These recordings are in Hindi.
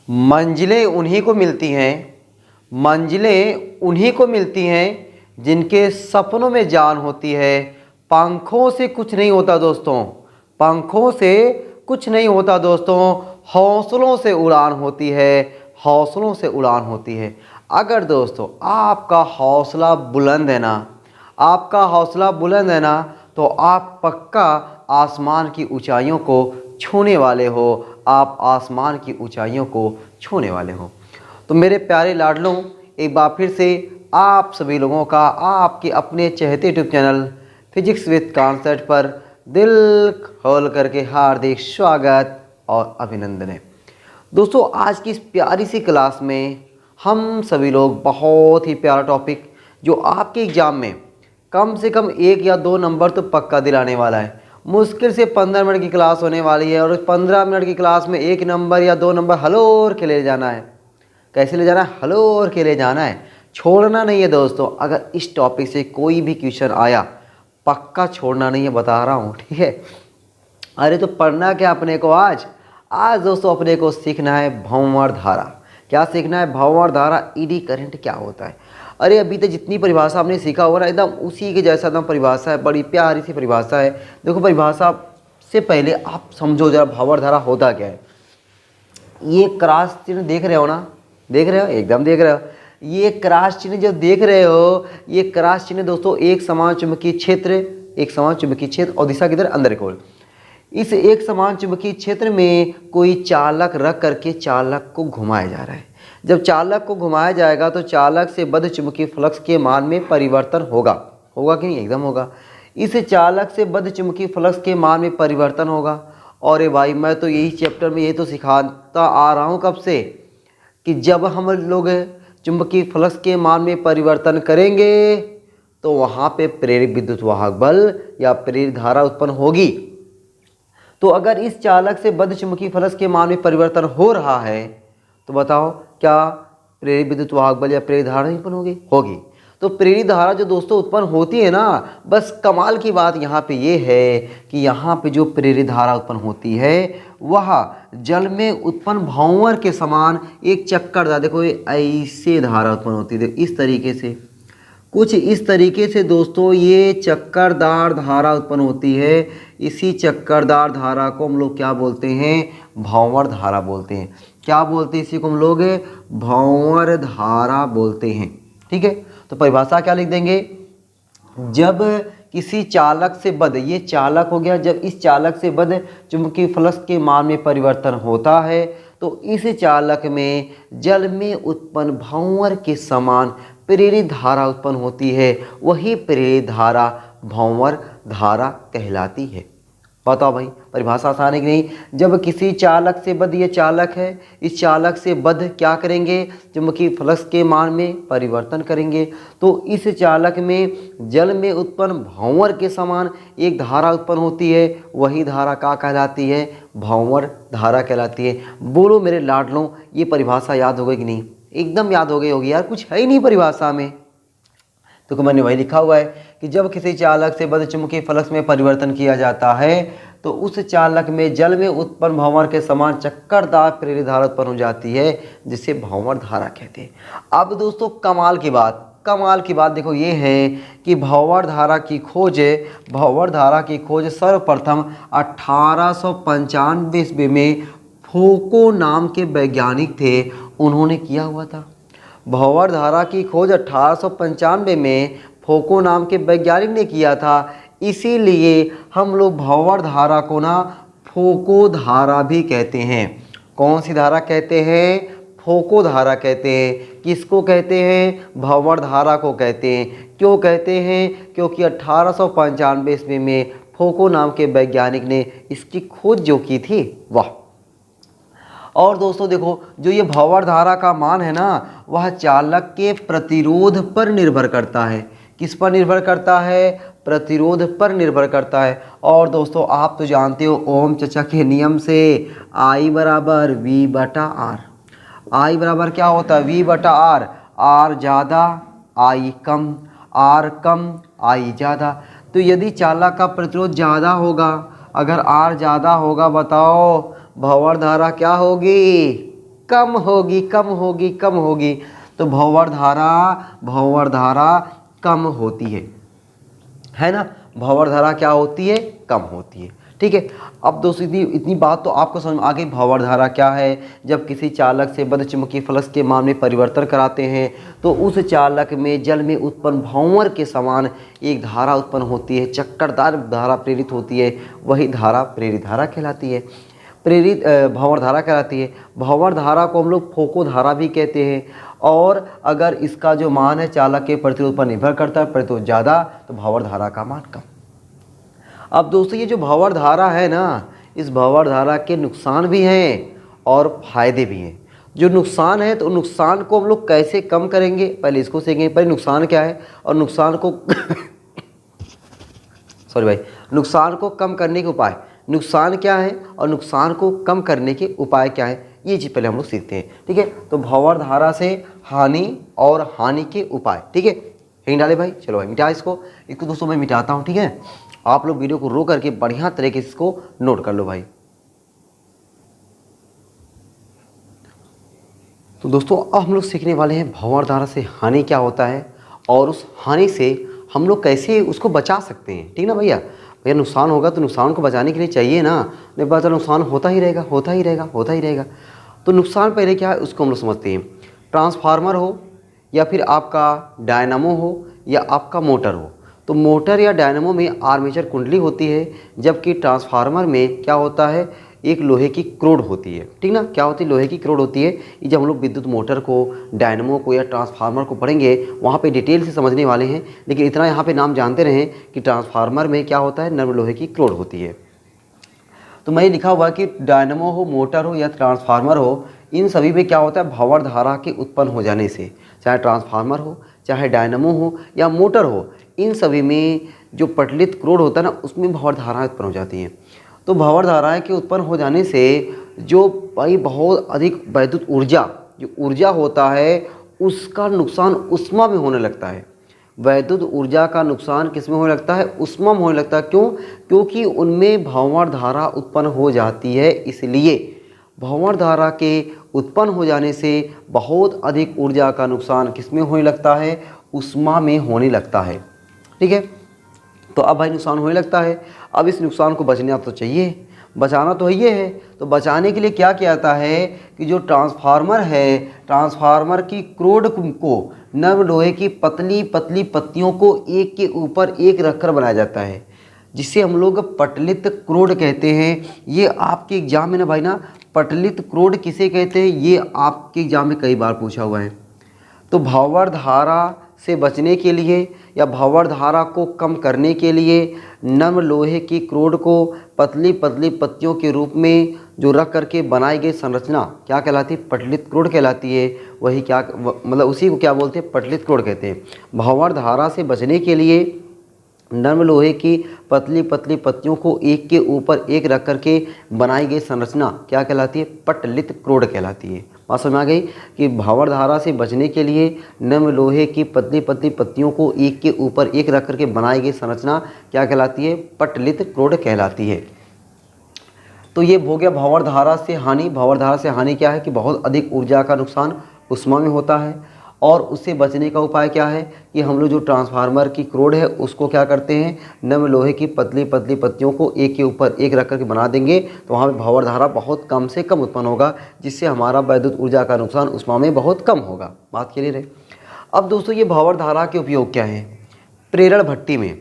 मंजिलें उन्हीं को मिलती हैं, मंजिलें उन्हीं को मिलती हैं जिनके सपनों में जान होती है। पंखों से कुछ नहीं होता दोस्तों, पंखों से कुछ नहीं होता दोस्तों, हौसलों से उड़ान होती है, हौसलों से उड़ान होती है। अगर दोस्तों आपका हौसला बुलंद है ना, आपका हौसला बुलंद है ना, तो आप पक्का आसमान की ऊंचाइयों को छूने वाले हो, आप आसमान की ऊंचाइयों को छूने वाले हो। तो मेरे प्यारे लाडलों, एक बार फिर से आप सभी लोगों का आपके अपने चहेते YouTube channel physics with concept पर दिल खोल करके हार्दिक स्वागत और अभिनंदन है। दोस्तों आज की इस प्यारी सी क्लास में हम सभी लोग बहुत ही प्यारा टॉपिक जो आपके एग्ज़ाम में कम से कम 1 या 2 नंबर तो पक्का दिलाने वाला है। मुश्किल से 15 मिनट की क्लास होने वाली है और उस 15 मिनट की क्लास में 1 नंबर या 2 नंबर हलोर के ले जाना है। कैसे ले जाना है? हलोर के ले जाना है, छोड़ना नहीं है दोस्तों। अगर इस टॉपिक से कोई भी क्वेश्चन आया पक्का छोड़ना नहीं है, बता रहा हूँ, ठीक है। अरे तो पढ़ना क्या अपने को आज दोस्तों अपने को सीखना है भंवर धारा। क्या सीखना है? भंवर धारा, ईडी करंट क्या होता है। अरे अभी तक जितनी परिभाषा हमने सीखा होगा ना, एकदम उसी के जैसा एकदम परिभाषा है, बड़ी प्यारी सी परिभाषा है। देखो परिभाषा से पहले आप समझो जरा भंवर धारा होता क्या है। ये क्रॉस चिन्ह देख रहे हो ना, देख रहे हो, एकदम देख रहे हो। ये क्रॉस चिन्ह जो देख रहे हो, ये क्रॉस चिन्ह दोस्तों एक समान चुंबकीय क्षेत्र, एक समान चुंबकीय क्षेत्र और दिशा किधर? अंदर की ओर। इस एक समान चुंबकीय क्षेत्र में कोई चालक रख करके चालक को घुमाया जा रहा है। जब चालक को घुमाया जाएगा तो चालक से बद्ध चुंबकीय फ्लक्स के मान में परिवर्तन होगा, होगा कि नहीं? एकदम होगा। इस चालक से बद्ध चुंबकीय फ्लक्स के मान में परिवर्तन होगा। और भाई मैं तो यही चैप्टर में ये तो सिखाता आ रहा हूँ कब से, कि जब हम लोग चुंबकीय फ्लक्स के मान में परिवर्तन करेंगे तो वहाँ पे प्रेरित विद्युत वाहक बल या प्रेरित धारा उत्पन्न होगी। तो अगर इस चालक से बद्ध चुंबकीय फ्लक्स के मान में परिवर्तन हो रहा है तो बताओ क्या प्रेरित विद्युत वाहक बल या प्रेरित धारा उत्पन्न होगी? होगी। तो प्रेरित धारा जो दोस्तों उत्पन्न होती है ना, बस कमाल की बात यहाँ पे ये है कि यहाँ पे जो प्रेरित धारा उत्पन्न होती है वह जल में उत्पन्न भंवर के समान एक चक्करदार, देखो ये ऐसे धारा उत्पन्न होती है, इस तरीके से, कुछ इस तरीके से दोस्तों ये चक्करदार धारा उत्पन्न होती है। इसी चक्करदार धारा को हम लोग क्या बोलते हैं? भंवर धारा बोलते हैं। क्या बोलते हैं? इसी को हम लोग भंवर धारा बोलते हैं, ठीक है। तो परिभाषा क्या लिख देंगे? जब किसी चालक से बद्ध, ये चालक हो गया, जब इस चालक से बद्ध चुंबकीय फ्लक्स के मान में परिवर्तन होता है तो इस चालक में जल में उत्पन्न भंवर के समान प्रेरित धारा उत्पन्न होती है। वही प्रेरित धारा भंवर धारा कहलाती है। बताओ भाई परिभाषा आसान है कि नहीं? जब किसी चालक से बद्ध, ये चालक है, इस चालक से बद्ध क्या करेंगे? चुंबकीय फ्लक्स के मान में परिवर्तन करेंगे तो इस चालक में जल में उत्पन्न भंवर के समान एक धारा उत्पन्न होती है। वही धारा क्या कहलाती है? भंवर धारा कहलाती है। बोलो मेरे लाडलों, ये परिभाषा याद हो गई कि नहीं? एकदम याद हो गई होगी यार, कुछ है ही नहीं परिभाषा में। तो मैंने वही लिखा हुआ है कि जब किसी चालक से बद्ध चुंबकीय फ्लक्स में परिवर्तन किया जाता है तो उस चालक में जल में उत्पन्न भंवर के समान चक्करदार प्रेरित धारा उत्पन्न हो जाती है, जिसे भंवर धारा कहते हैं। अब दोस्तों कमाल की बात देखो ये है कि भंवर धारा की खोज सर्वप्रथम 1895 ईस्वी में फोको नाम के वैज्ञानिक थे, उन्होंने किया हुआ था। भंवर धारा की खोज 1895 में फोको नाम के वैज्ञानिक ने किया था। इसीलिए हम लोग भंवर धारा को ना फोको धारा भी कहते हैं। कौन सी धारा कहते हैं? फोको धारा कहते हैं। किसको कहते हैं? भंवर धारा को कहते हैं। क्यों कहते हैं? क्योंकि 1895 ईस्वी में फोको नाम के वैज्ञानिक ने इसकी खोज जो की थी, वाह। और दोस्तों देखो जो ये भंवर धारा का मान है ना, वह चालक के प्रतिरोध पर निर्भर करता है। किस पर निर्भर करता है? प्रतिरोध पर निर्भर करता है। और दोस्तों आप तो जानते हो ओम चचा के नियम से I बराबर V बटा आर। I बराबर क्या होता है? V बटा आर। आर ज़्यादा I कम, आर कम I ज़्यादा। तो यदि चालक का प्रतिरोध ज़्यादा होगा, अगर आर ज़्यादा होगा, बताओ भंवर धारा क्या होगी? कम होगी, कम होगी, कम होगी। तो भंवर धारा कम होती है ना। भंवर धारा क्या होती है? कम होती है। ठीक है। अब दोस्तों इतनी बात तो आपको समझ में आ गई। भंवर धारा क्या है? जब किसी चालक से बदचुंबकीय फ्लक्स के मान में परिवर्तन कराते हैं तो उस चालक में जल में उत्पन्न भंवर के समान एक धारा उत्पन्न होती है, चक्करदार धारा प्रेरित होती है, वही धारा प्रेरित धारा कहलाती है, प्रेरित भंवर धारा कहलाती है। भंवर धारा को हम लोग फोको धारा भी कहते हैं। और अगर इसका जो मान है चालक के प्रतिरोध पर निर्भर करता है, प्रतिरोध ज़्यादा तो भंवर धारा का मान कम। अब दोस्तों ये जो भंवर धारा है ना, इस भंवर धारा के नुकसान भी हैं और फायदे भी हैं। जो नुकसान है तो नुकसान को हम लोग कैसे कम करेंगे, पहले इसको सीखेंगे। पहले नुकसान क्या है और नुकसान को सॉरी भाई, नुकसान को कम करने के उपाय, नुकसान क्या है और नुकसान को कम करने के उपाय क्या है, ये चीज़ पहले हम लोग सीखते हैं। ठीक है। तो भंवर धारा से हानि और हानि के उपाय। ठीक है। यहीं डाले भाई, चलो भाई मिटा इसको दोस्तों मैं मिटाता हूँ। ठीक है। आप लोग वीडियो को रो करके बढ़िया तरीके से इसको नोट कर लो भाई। तो दोस्तों अब हम लोग सीखने वाले हैं भंवर धारा से हानि क्या होता है और उस हानि से हम लोग कैसे उसको बचा सकते हैं। ठीक ना भैया। भैया नुकसान होगा तो नुकसान को बचाने के लिए चाहिए ना, नहीं पता चला नुकसान होता ही रहेगा, होता ही रहेगा, होता ही रहेगा। तो नुकसान पहले क्या है उसको हम लोग समझते हैं। ट्रांसफार्मर हो या फिर आपका डायनामो हो या आपका मोटर हो, तो मोटर या डायनामो में आर्मेचर कुंडली होती है, जबकि ट्रांसफार्मर में क्या होता है, एक लोहे की क्रोड होती है। ठीक ना। क्या होती है? लोहे की क्रोड होती है। ये जब हम लोग विद्युत मोटर को, डायनामो को या ट्रांसफार्मर को पढ़ेंगे वहाँ पे डिटेल से समझने वाले हैं, लेकिन इतना यहाँ पे नाम जानते रहें कि ट्रांसफार्मर में क्या होता है, नर्म लोहे की क्रोड होती है। तो मैं लिखा हुआ कि डायनामो हो, मोटर हो या ट्रांसफार्मर हो, इन सभी में क्या होता है, भंवर धारा के उत्पन्न हो जाने से, चाहे ट्रांसफार्मर हो, चाहे डायनामो हो या मोटर हो, इन सभी में जो पटलित क्रोड होता है ना, उसमें भंवर धाराएं उत्पन्न हो जाती हैं। तो भंवर धाराएं के उत्पन्न हो जाने से जो भाई बहुत अधिक वैद्युत ऊर्जा, जो ऊर्जा होता है उसका नुकसान उष्मा में होने लगता है। वैद्युत ऊर्जा का नुकसान किस में होने लगता है? उष्मा में होने लगता है। क्यों? क्योंकि उनमें भंवर धारा उत्पन्न हो जाती है। इसलिए भंवर धारा के उत्पन्न हो जाने से बहुत अधिक ऊर्जा का नुकसान किस में होने लगता है? उष्मा में होने लगता है। ठीक है। तो अब भाई नुकसान होने लगता है। अब इस नुकसान को बचना तो चाहिए, बचाना तो ये है। तो बचाने के लिए क्या किया जाता है कि जो ट्रांसफार्मर है, ट्रांसफार्मर की क्रोड को, नर्म लोहे की पतली पतली पत्तियों को एक के ऊपर एक रखकर बनाया जाता है, जिसे हम लोग पटलित क्रोड कहते हैं। ये आपके एग्जाम में ना भाई ना, पटलित क्रोड किसे कहते हैं, ये आपके एग्जाम में कई बार पूछा हुआ है। तो भंवर धारा से बचने के लिए या भंवर धारा को कम करने के लिए नम लोहे की क्रोड को पतली पतली पत्तियों के रूप में जो रख करके बनाई गई संरचना क्या कहलाती है? पटलित क्रोड कहलाती है। वही क्या मतलब उसी को क्या बोलते हैं? पटलित क्रोड कहते हैं। भंवर धारा से बचने के लिए नर्म लोहे की पतली पतली पत्तियों को एक के ऊपर एक रख करके बनाई गई संरचना क्या कहलाती है? पटलित क्रोड कहलाती है। बात समझ में आ गई कि भंवर धारा से बचने के लिए नर्म लोहे की पतली पतली पत्तियों को एक के ऊपर एक रख करके बनाई गई संरचना क्या कहलाती है? पटलित क्रोड कहलाती है। तो ये हो गया भंवर धारा से हानि। भंवर धारा से हानि क्या है कि बहुत अधिक ऊर्जा का नुकसान उष्मा में होता है। और उससे बचने का उपाय क्या है कि हम लोग जो ट्रांसफार्मर की क्रोड है उसको क्या करते हैं, नम लोहे की पतली पतली पत्तियों को एक के ऊपर एक रख करके बना देंगे, तो वहाँ पे भंवर धारा बहुत कम से कम उत्पन्न होगा, जिससे हमारा वैद्युत ऊर्जा का नुकसान उष्मा में बहुत कम होगा। बात क्लियर है। अब दोस्तों ये भंवर धारा के उपयोग क्या है? प्रेरण भट्टी में,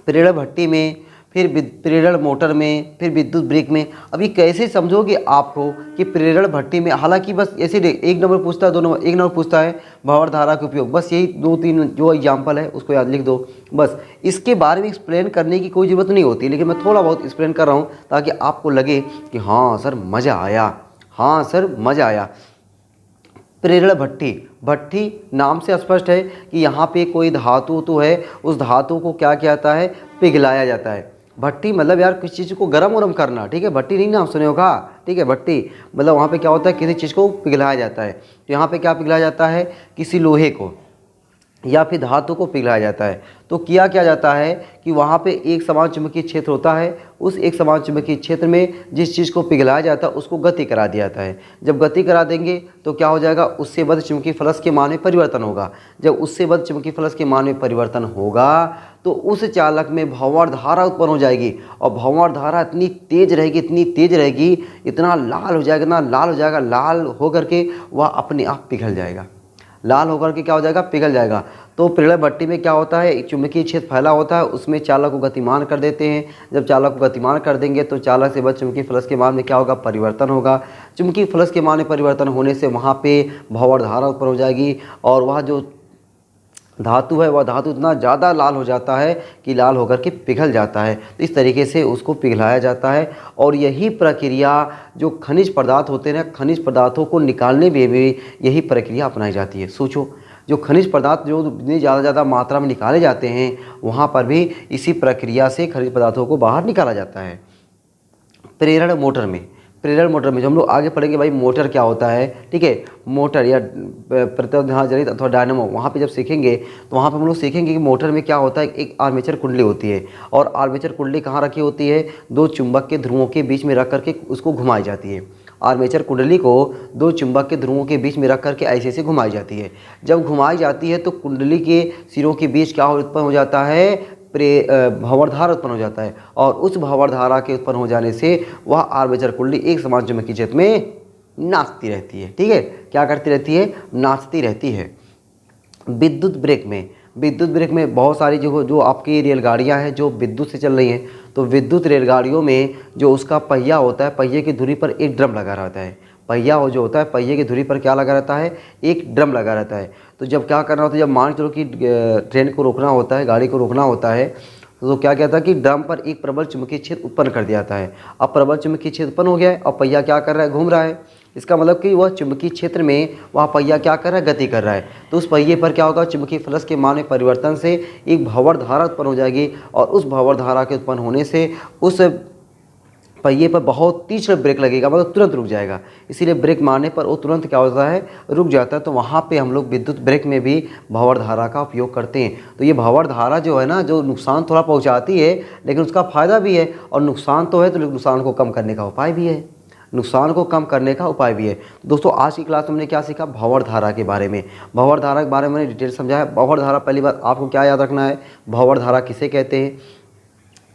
प्रेरण भट्टी में, फिर प्रेरण मोटर में, फिर विद्युत ब्रेक में। अभी कैसे समझोगे आपको कि प्रेरण भट्टी में, हालांकि बस ऐसे एक नंबर पूछता है, 2 नंबर, 1 नंबर पूछता है भंवर धारा के उपयोग, बस यही 2-3 जो एग्जाम्पल है उसको याद लिख दो। बस इसके बारे में एक्सप्लेन करने की कोई ज़रूरत नहीं होती, लेकिन मैं थोड़ा बहुत एक्सप्लेन कर रहा हूँ ताकि आपको लगे कि हाँ सर मज़ा आया, हाँ सर मज़ा आया। प्रेरण भट्टी, भट्टी नाम से स्पष्ट है कि यहाँ पे कोई धातु तो है, उस धातु को क्या किया जाता है? पिघलाया जाता है। भट्टी मतलब यार किसी चीज़ को गरम वरम करना, ठीक है। भट्टी नहीं नाम सुने होगा, ठीक है। भट्टी मतलब वहाँ पे क्या होता है? किसी चीज़ को पिघलाया जाता है। तो यहाँ पे क्या पिघलाया जाता है? किसी लोहे को, या फिर धातु को पिघलाया जाता है। तो किया क्या जाता है कि वहाँ पे एक समान चुंबकीय क्षेत्र होता है, उस एक समान चुंबकीय क्षेत्र में जिस चीज़ को पिघलाया जाता है उसको गति करा दिया जाता है। जब गति करा देंगे तो क्या हो जाएगा, उससे बद्ध चुंबकीय फलक के मान में परिवर्तन होगा। जब उससे बद्ध चुंबकीय फलक के मान में परिवर्तन होगा तो उस चालक में भंवर धारा उत्पन्न हो जाएगी, और भंवर धारा इतनी तेज रहेगी, इतनी तेज रहेगी, इतना लाल हो जाएगा, इतना लाल हो जाएगा, लाल होकर के वह अपने आप पिघल जाएगा। लाल होकर के क्या हो जाएगा, पिघल जाएगा। तो प्रेरक भट्टी में क्या होता है, एक चुंबकीय क्षेत्र फैला होता है, उसमें चालक को गतिमान कर देते हैं। जब चालक को गतिमान कर देंगे तो चालक से बद्ध चुंबकीय फलक के मान में क्या होगा, परिवर्तन होगा। चुंबकीय फलक के मान में परिवर्तन होने से वहाँ पे भंवर धारा उत्पन्न हो जाएगी, और वह जो धातु है वह धातु इतना ज़्यादा लाल हो जाता है कि लाल होकर के पिघल जाता है। तो इस तरीके से उसको पिघलाया जाता है। और यही प्रक्रिया जो खनिज पदार्थ होते हैं ना, खनिज पदार्थों को निकालने में भी यही प्रक्रिया अपनाई जाती है। सोचो, जो खनिज पदार्थ जो इतनी ज़्यादा मात्रा में निकाले जाते हैं वहाँ पर भी इसी प्रक्रिया से खनिज पदार्थों को बाहर निकाला जाता है। प्रेरण मोटर में, प्रेरण मोटर में जो हम लोग आगे पढ़ेंगे भाई मोटर क्या होता है, ठीक है। मोटर या प्रत्यावर्तन जनित अथवा डायनामो, वहाँ पे जब सीखेंगे तो वहाँ पे हम लोग सीखेंगे कि मोटर में क्या होता है। एक आर्मेचर कुंडली होती है, और आर्मेचर कुंडली कहाँ रखी होती है, दो चुंबक के ध्रुवों के बीच में रख करके उसको घुमाई जाती है। आर्मेचर कुंडली को दो चुंबक के ध्रुवों के बीच में रख करके ऐसे ऐसे घुमाई जाती है। जब घुमाई जाती है तो कुंडली के सिरों के बीच क्या उत्पन्न हो जाता है, भंवर धारा उत्पन्न हो जाता है, और उस भंवर धारा के उत्पन्न हो जाने से वह आर्मेचर कुंडली एक समान चुंबकीय क्षेत्र में नाचती रहती है। ठीक है, क्या करती रहती है, नाचती रहती है। विद्युत ब्रेक में, विद्युत ब्रेक में बहुत सारी जो आपकी रेलगाड़ियां हैं जो विद्युत से चल रही हैं, तो विद्युत रेलगाड़ियों में जो उसका पहिया होता है, पहिए की धुरी पर एक ड्रम लगा रहता है। पहिया जो होता है, पहिए की धुरी पर क्या लगा रहता है, एक ड्रम लगा रहता है। तो जब क्या करना होता है, जब मान चलो कि ट्रेन को रोकना होता है, गाड़ी को रोकना होता है, तो क्या कहता है कि ड्रम पर एक प्रबल चुंबकीय क्षेत्र उत्पन्न कर दिया जाता है। अब प्रबल चुंबकीय क्षेत्र उत्पन्न हो गया है और पहिया क्या कर रहा है, घूम रहा है। इसका मतलब कि वह चुंबकीय क्षेत्र में वह पहिया क्या कर रहा है, गति कर रहा है। तो उस पहिए पर क्या होगा, चुंबकीय फ्लक्स के मान में परिवर्तन से एक भंवर धारा उत्पन्न हो जाएगी, और उस भंवर धारा के उत्पन्न होने से उस पहिए पर बहुत तीव्र ब्रेक लगेगा, मतलब तुरंत रुक जाएगा। इसीलिए ब्रेक मारने पर वो तुरंत क्या होता है, रुक जाता है। तो वहाँ पे हम लोग विद्युत ब्रेक में भी भंवर धारा का उपयोग करते हैं। तो ये भंवर धारा जो है ना, जो नुकसान थोड़ा पहुँचाती है लेकिन उसका फ़ायदा भी है, और नुकसान तो है तो नुकसान को कम करने का उपाय भी है, नुकसान को कम करने का उपाय भी है। दोस्तों आज की क्लास में हमने क्या सीखा, भंवर धारा के बारे में। भंवर धारा के बारे में मैंने डिटेल समझाया। भंवर धारा, पहली बात आपको क्या याद रखना है, भंवर धारा किसे कहते हैं,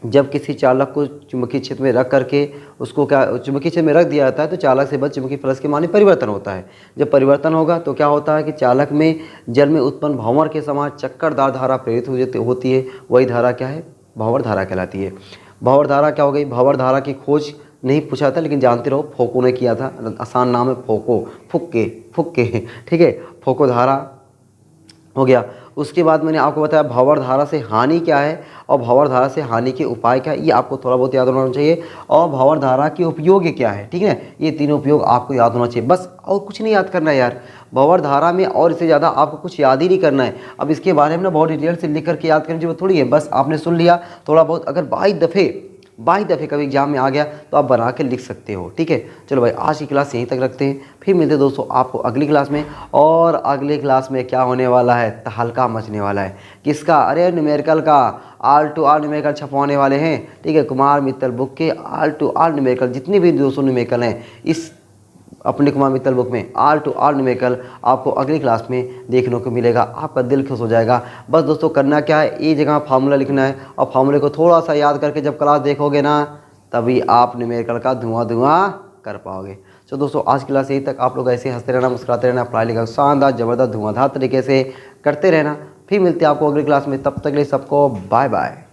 जब किसी चालक को चुंबकीय क्षेत्र में रख करके उसको क्या चुंबकीय क्षेत्र में रख दिया जाता है तो चालक से बद्ध चुंबकीय फ्लक्स के मान में परिवर्तन होता है। जब परिवर्तन होगा तो क्या होता है कि चालक में जल में उत्पन्न भंवर के समान चक्करदार धारा प्रेरित होती है, वही धारा क्या है, भंवर धारा कहलाती है। भंवर धारा क्या हो गई, भंवर धारा की खोज नहीं पूछा था लेकिन जानते रहो फोको ने किया था, आसान नाम है फोको, फुक्के, ठीक है, फोको धारा हो गया। उसके बाद मैंने आपको बताया भंवर धारा से हानि क्या है और भंवर धारा से हानि के उपाय क्या है, ये आपको थोड़ा बहुत याद होना चाहिए। और भंवर धारा के उपयोग क्या है, ठीक है, ये तीनों उपयोग आपको याद होना चाहिए, बस और कुछ नहीं याद करना है यार। भंवर धारा में और इससे ज़्यादा आपको कुछ याद ही नहीं करना है। अब इसके बारे में ना बहुत डिटेल से लिख करके याद करने की जरूरत थोड़ी है, बस आपने सुन लिया थोड़ा बहुत, अगर बाई दफ़े कभी एग्जाम में आ गया तो आप बना के लिख सकते हो। ठीक है, चलो भाई आज की क्लास यहीं तक रखते हैं, फिर मिलते हैं दोस्तों आपको अगली क्लास में। और अगली क्लास में क्या होने वाला है, तहलका मचने वाला है। किसका, अरे न्यूमेरिकल का, ऑल टू ऑल न्यूमेरिकल छपवाने वाले हैं। ठीक है, कुमार मित्तल बुक के ऑल टू ऑल न्यूमेरिकल जितने भी 200 न्यूमेरिकल हैं इस अपने कुमार मित्तल बुक में, ऑल टू ऑल न्यूमेरिकल आपको अगली क्लास में देखने को मिलेगा। आपका दिल खुश हो जाएगा। बस दोस्तों करना क्या है, एक जगह फार्मूला लिखना है और फार्मूले को थोड़ा सा याद करके जब क्लास देखोगे ना तभी आप न्यूमेरिकल का धुआं कर पाओगे। तो दोस्तों आज की क्लास यहीं तक। आप लोग ऐसे हंसते रहना, मुस्कुराते रहना, पढ़ाई लिखा शानदार ज़बरदस्त धुआंधार तरीके से करते रहना। फिर मिलते हैं आपको अगली क्लास में, तब तक के लिए सबको बाय बाय।